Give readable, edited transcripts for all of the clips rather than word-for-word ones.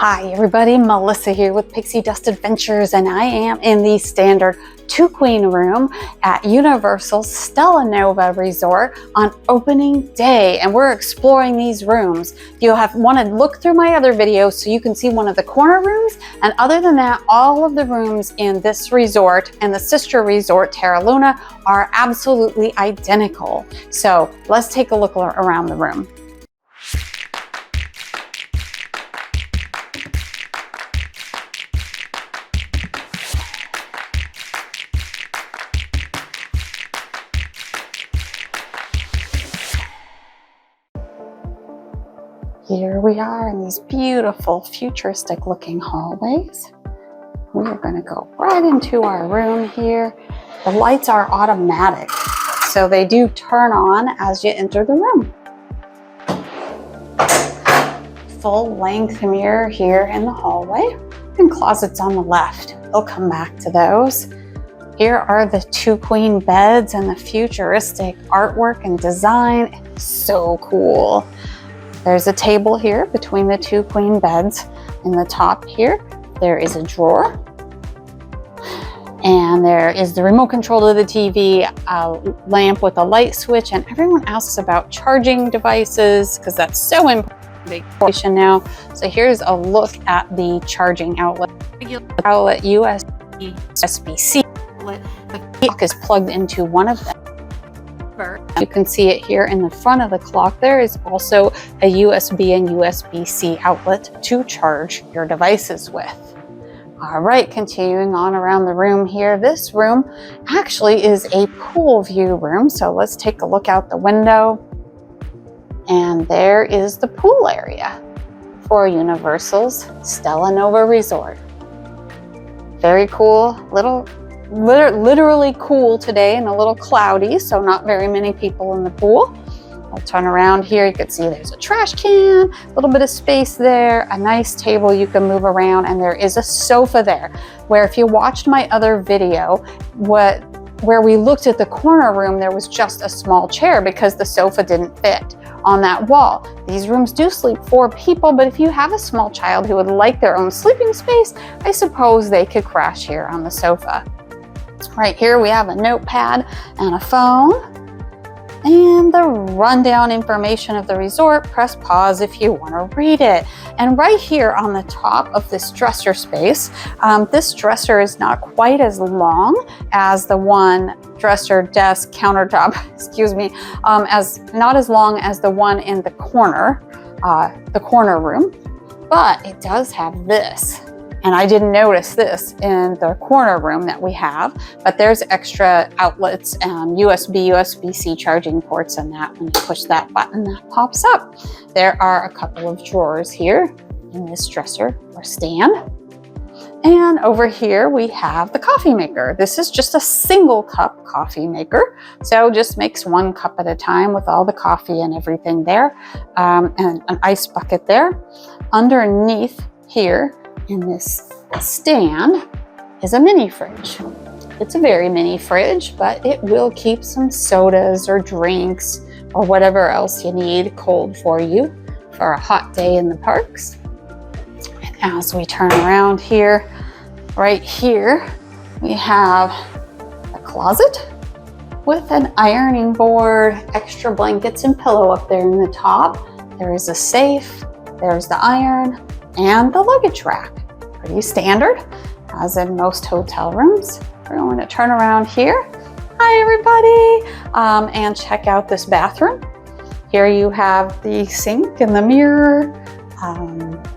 Hi everybody, Melissa here with Pixie Dust Adventures, and I am in the standard 2-queen room at Universal Stella Nova Resort on opening day, and we're exploring these rooms. You'll want to look through my other videos so you can see one of the corner rooms, and other than that, all of the rooms in this resort and the sister resort, Terra Luna, are absolutely identical. So let's take a look around the room. Here we are in these beautiful futuristic looking hallways. We are going to go right into our room here. The lights are automatic, so they do turn on as you enter the room. Full length mirror here in the hallway and closets on the left. We'll come back to those. Here are the 2-queen beds and the futuristic artwork and design. So cool. There's a table here between the 2-queen beds. In the top here, there is a drawer. And there is the remote control to the TV, a lamp with a light switch, and everyone asks about charging devices because that's so important now. So here's a look at the charging outlet. USB-C. The clock is plugged into one of them. You can see it here in the front of the clock. There is also a USB and USB-C outlet to charge your devices with. All right, continuing on around the room here. This room actually is a pool view room. So let's take a look out the window. And there is the pool area for Universal's Stella Nova Resort. Very cool, literally cool today and a little cloudy, so not very many people in the pool. I'll turn around here. You can see there's a trash can, a little bit of space there, a nice table you can move around, and there is a sofa there, where if you watched my other video, where we looked at the corner room, there was just a small chair because the sofa didn't fit on that wall. These rooms do sleep 4 people, but if you have a small child who would like their own sleeping space, I suppose they could crash here on the sofa. Right here we have a notepad and a phone and the rundown information of the resort. Press pause if you want to read it. And right here on the top of this dresser space, this dresser is not quite as long as the one dresser, desk, countertop, excuse me, not as long as the one in the corner room, but it does have this. And I didn't notice this in the corner room that we have, but there's extra outlets, USB, USB-C charging ports, and that when you push that button, that pops up. There are a couple of drawers here in this dresser or stand. And over here we have the coffee maker. This is just a single cup coffee maker. So just makes 1 cup at a time with all the coffee and everything there. And an ice bucket there. Underneath here, in this stand is a mini fridge. It's a very mini fridge, but it will keep some sodas or drinks or whatever else you need cold for you for a hot day in the parks. And as we turn around here, right here, we have a closet with an ironing board, extra blankets and pillow up there in the top. There is a safe, there's the iron, and the luggage rack. Pretty standard, as in most hotel rooms. We're going to turn around here. Hi everybody, and check out this bathroom. Here you have the sink and the mirror,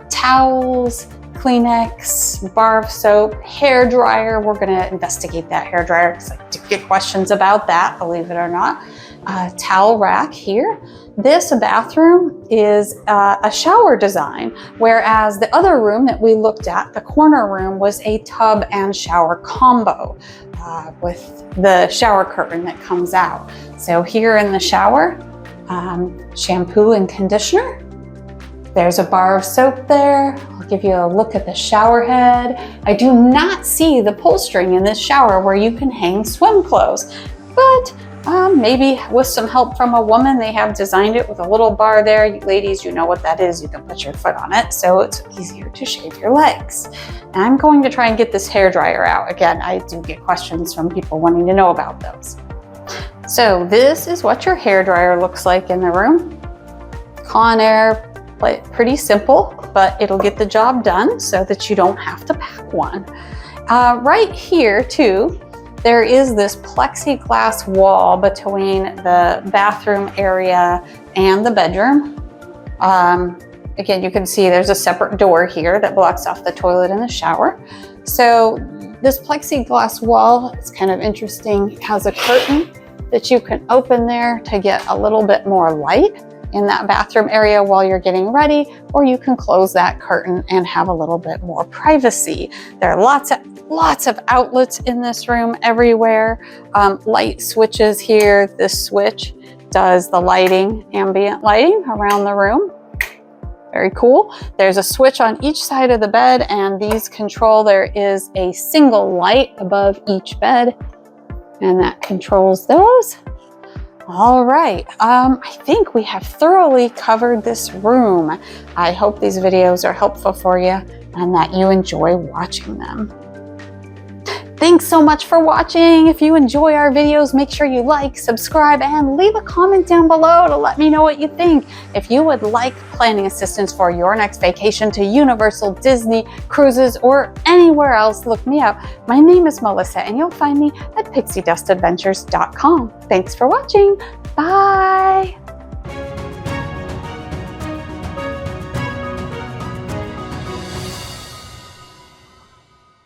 towels, Kleenex, bar of soap, hair dryer. We're going to investigate that hair dryer because I do get questions about that, believe it or not. Towel rack here. This bathroom is a shower design, whereas the other room that we looked at, the corner room, was a tub and shower combo with the shower curtain that comes out. So here in the shower, shampoo and conditioner. There's a bar of soap there. I'll give you a look at the shower head. I do not see the pull string in this shower where you can hang swim clothes, but Maybe with some help from a woman, they have designed it with a little bar there. You ladies, you know what that is. You can put your foot on it, so it's easier to shave your legs. And I'm going to try and get this hairdryer out. Again, I do get questions from people wanting to know about those. So this is what your hairdryer looks like in the room. Conair, pretty simple, but it'll get the job done so that you don't have to pack one. Right here too, there is this plexiglass wall between the bathroom area and the bedroom. Again, you can see there's a separate door here that blocks off the toilet and the shower. So this plexiglass wall is kind of interesting. It has a curtain that you can open there to get a little bit more light in that bathroom area while you're getting ready, or you can close that curtain and have a little bit more privacy. There are lots of outlets in this room everywhere. Light switches here. This switch does the lighting, ambient lighting around the room. Very cool. There's a switch on each side of the bed, and these control, there is a single light above each bed, and that controls those. All right, I think we have thoroughly covered this room. I hope these videos are helpful for you and that you enjoy watching them. Thanks so much for watching. If you enjoy our videos, make sure you like, subscribe, and leave a comment down below to let me know what you think. If you would like planning assistance for your next vacation to Universal, Disney, cruises, or anywhere else, look me up. My name is Melissa, and you'll find me at pixiedustadventures.com. Thanks for watching. Bye.